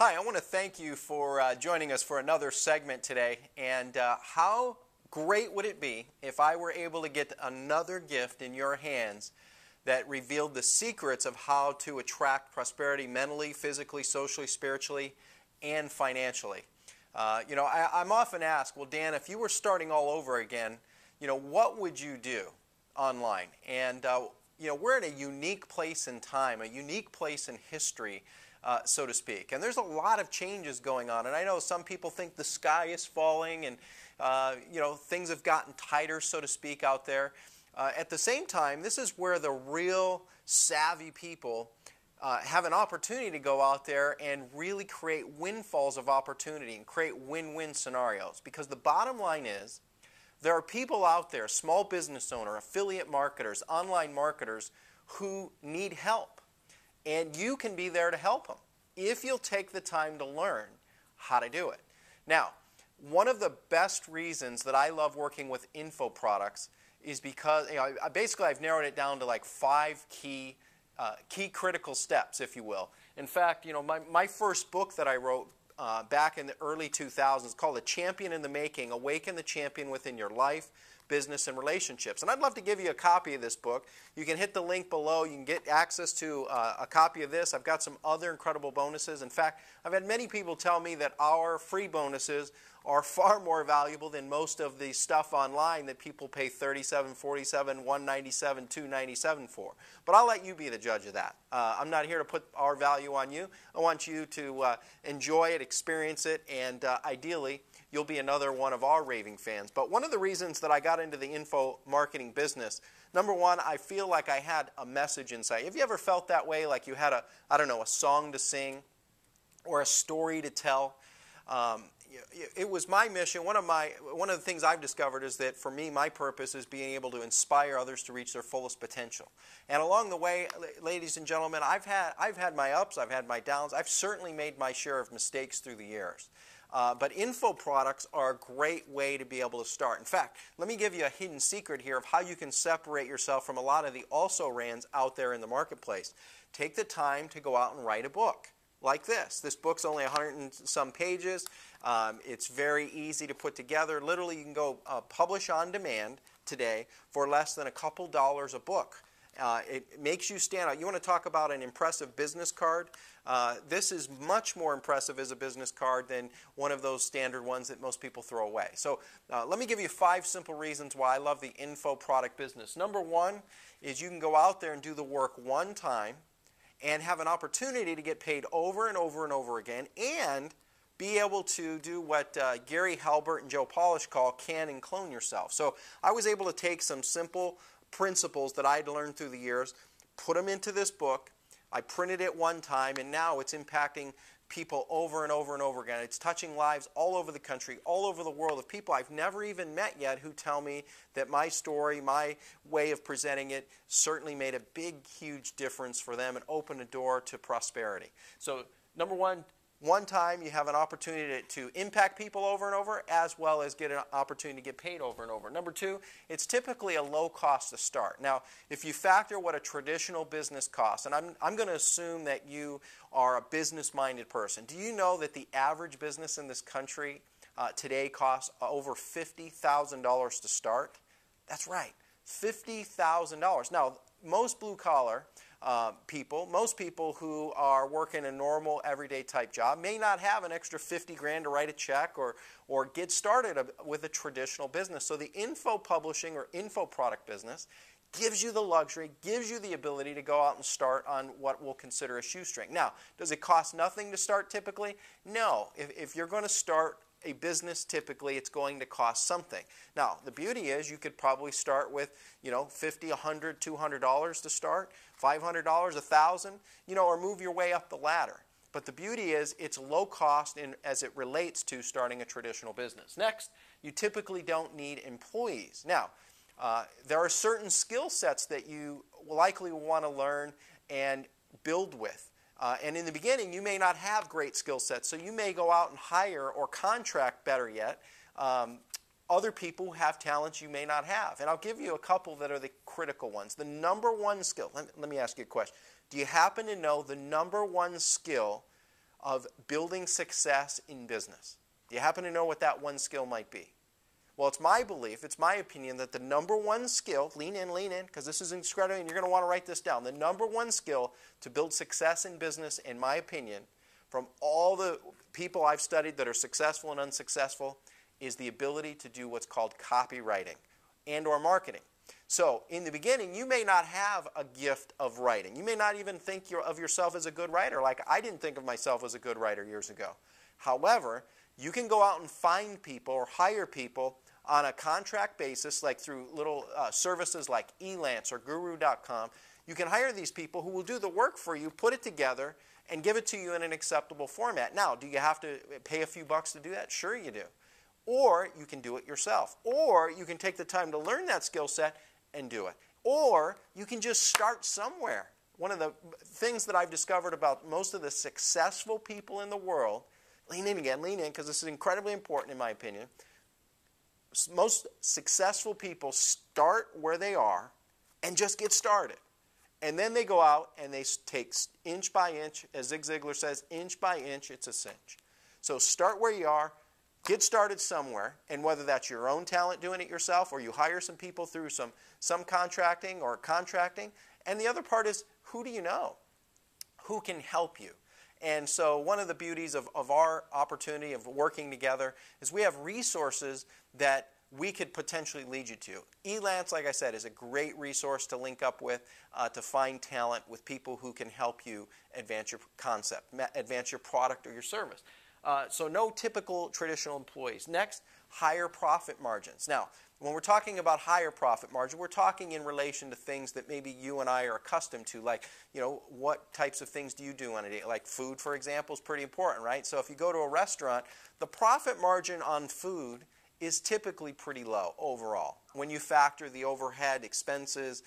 Hi, I want to thank you for joining us for another segment today. And how great would it be if I were able to get another gift in your hands that revealed the secrets of how to attract prosperity mentally, physically, socially, spiritually, and financially. I'm often asked, well, Dan, if you were starting all over again, what would you do online? And, we're in a unique place in time, a unique place in history, so to speak. And there's a lot of changes going on. And I know some people think the sky is falling and, things have gotten tighter, so to speak, out there. At the same time, this is where the real savvy people have an opportunity to go out there and really create windfalls of opportunity and create win-win scenarios. Because the bottom line is, there are people out there, small business owner, affiliate marketers, online marketers, who need help. And you can be there to help them if you'll take the time to learn how to do it. Now, one of the best reasons that I love working with info products is because basically I've narrowed it down to like 5 key critical steps, if you will. In fact, my first book that I wrote back in the early 2000s called The Champion in the Making, Awaken the Champion Within Your Life, Business, and Relationships. And I'd love to give you a copy of this book. You can hit the link below. You can get access to a copy of this. I've got some other incredible bonuses. In fact, I've had many people tell me that our free bonuses are far more valuable than most of the stuff online that people pay $37, $47, $197, $297 for. But I'll let you be the judge of that. I'm not here to put our value on you. I want you to enjoy it, experience it, and ideally, you'll be another one of our raving fans. But one of the reasons that I got into the info marketing business, number one, I feel like I had a message inside. Have you ever felt that way, like you had a song to sing or a story to tell? It was my mission. One of the things I've discovered is that for me, my purpose is being able to inspire others to reach their fullest potential. And along the way, ladies and gentlemen, I've had my ups, I've had my downs. I've certainly made my share of mistakes through the years. But info products are a great way to be able to start. In fact, let me give you a hidden secret here of how you can separate yourself from a lot of the also-rans out there in the marketplace. Take the time to go out and write a book like this. This book's only 100 and some pages. It's very easy to put together. Literally, you can go publish on demand today for less than a couple dollars a book. It makes you stand out. You want to talk about an impressive business card? This is much more impressive as a business card than one of those standard ones that most people throw away. So let me give you 5 simple reasons why I love the info product business. Number one is you can go out there and do the work one time and have an opportunity to get paid over and over and over again, and be able to do what Gary Halbert and Joe Polish call can and clone yourself. So I was able to take some simple principles that I'd learned through the years, put them into this book. I printed it one time, and now it's impacting people over and over and over again. It's touching lives all over the country, all over the world, of people I've never even met yet who tell me that my story, my way of presenting it, certainly made a big, huge difference for them and opened a door to prosperity. So, number one time you have an opportunity to impact people over and over, as well as get an opportunity to get paid over and over. Number two, it's typically a low cost to start. Now, if you factor what a traditional business costs, and I'm going to assume that you are a business-minded person. Do you know that the average business in this country today costs over $50,000 to start? That's right, $50,000. Now, most blue-collar most people who are working a normal everyday type job may not have an extra 50 grand to write a check or get started with a traditional business. So the info publishing or info product business gives you the luxury, gives you the ability to go out and start on what we'll consider a shoestring. Now, does it cost nothing to start typically? No. If you're going to start a business, typically it's going to cost something. Now, the beauty is you could probably start with, $50, $100, $200 to start, $500, $1,000, or move your way up the ladder. But the beauty is it's low cost as it relates to starting a traditional business. Next, you typically don't need employees. Now, there are certain skill sets that you likely want to learn and build with. And in the beginning, you may not have great skill sets, so you may go out and hire or contract, better yet, other people who have talents you may not have. And I'll give you a couple that are the critical ones. The number one skill, let me ask you a question. Do you happen to know the number one skill of building success in business? Do you happen to know what that one skill might be? Well, it's my belief, it's my opinion that the number one skill, lean in, because this is incredible, and you're going to want to write this down. The number one skill to build success in business, in my opinion, from all the people I've studied that are successful and unsuccessful, is the ability to do what's called copywriting and or marketing. So, in the beginning, you may not have a gift of writing. You may not even think of yourself as a good writer, like I didn't think of myself as a good writer years ago. However, you can go out and find people or hire people on a contract basis, like through little services like Elance or Guru.com. You can hire these people who will do the work for you, put it together, and give it to you in an acceptable format. Now, do you have to pay a few bucks to do that? Sure you do. Or you can do it yourself. Or you can take the time to learn that skill set and do it. Or you can just start somewhere. One of the things that I've discovered about most of the successful people in the world, lean in again, lean in, because this is incredibly important in my opinion. Most successful people start where they are and just get started. And then they go out and they take inch by inch, as Zig Ziglar says, inch by inch, it's a cinch. So start where you are, get started somewhere, and whether that's your own talent doing it yourself or you hire some people through some contracting or contracting. And the other part is, who do you know? Who can help you? And so one of the beauties of our opportunity of working together is we have resources that we could potentially lead you to. Elance, like I said, is a great resource to link up with, to find talent with people who can help you advance your concept, advance your product or your service. So no typical traditional employees. Next, higher profit margins. Now, when we're talking about higher profit margin, we're talking in relation to things that maybe you and I are accustomed to, like, what types of things do you do on a day? Like food, for example, is pretty important, right? So if you go to a restaurant, the profit margin on food is typically pretty low overall when you factor the overhead expenses,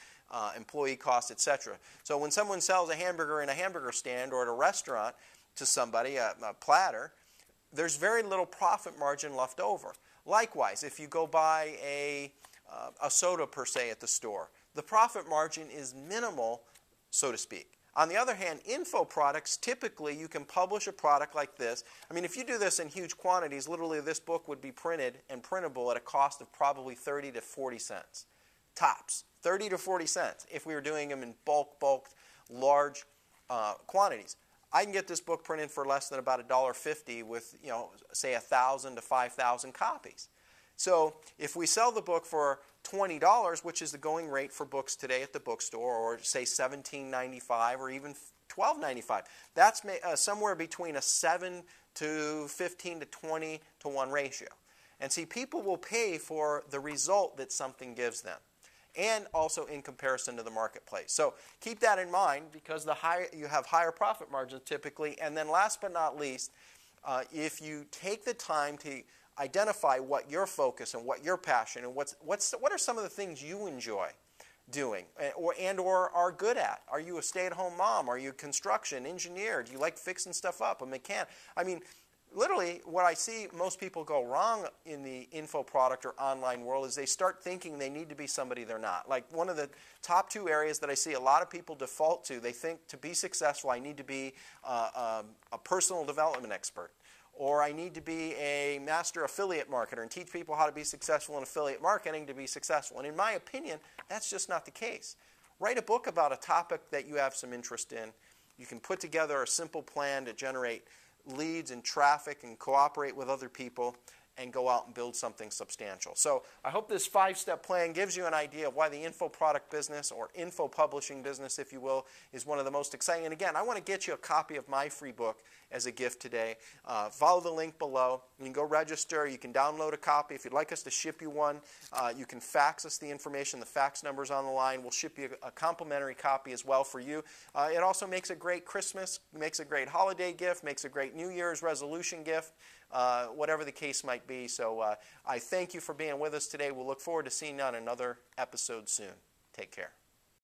employee costs, etc. So when someone sells a hamburger in a hamburger stand or at a restaurant to somebody, a platter, there's very little profit margin left over. Likewise, if you go buy a soda per se at the store, the profit margin is minimal, so to speak. On the other hand, info products, typically you can publish a product like this. I mean, if you do this in huge quantities, literally this book would be printed and printable at a cost of probably 30 to 40 cents. Tops, 30 to 40 cents if we were doing them in bulked, large quantities. I can get this book printed for less than about $1.50 with, say 1,000 to 5,000 copies. So if we sell the book for $20, which is the going rate for books today at the bookstore, or say $17.95 or even $12.95, that's somewhere between a 7 to 15 to 20 to 1 ratio. And see, people will pay for the result that something gives them, and also in comparison to the marketplace. So keep that in mind, because you have higher profit margins typically. And then last but not least, if you take the time to identify what your focus and what your passion and what are some of the things you enjoy doing or are good at. Are you a stay-at-home mom? Are you a construction engineer? Do you like fixing stuff up? A mechanic? I mean, literally, what I see most people go wrong in the info product or online world is they start thinking they need to be somebody they're not. Like one of the top 2 areas that I see a lot of people default to, they think to be successful I need to be a personal development expert, or I need to be a master affiliate marketer and teach people how to be successful in affiliate marketing to be successful. And in my opinion, that's just not the case. Write a book about a topic that you have some interest in. You can put together a simple plan to generate leads and traffic and cooperate with other people and go out and build something substantial. So I hope this 5-step plan gives you an idea of why the info product business, or info publishing business, if you will, is one of the most exciting. And again, I want to get you a copy of my free book as a gift today. Follow the link below. You can go register. You can download a copy. If you'd like us to ship you one, you can fax us the information. The fax number's on the line. We'll ship you a complimentary copy as well for you. It also makes a great Christmas, makes a great holiday gift, makes a great New Year's resolution gift. Whatever the case might be. So I thank you for being with us today. We'll look forward to seeing you on another episode soon. Take care.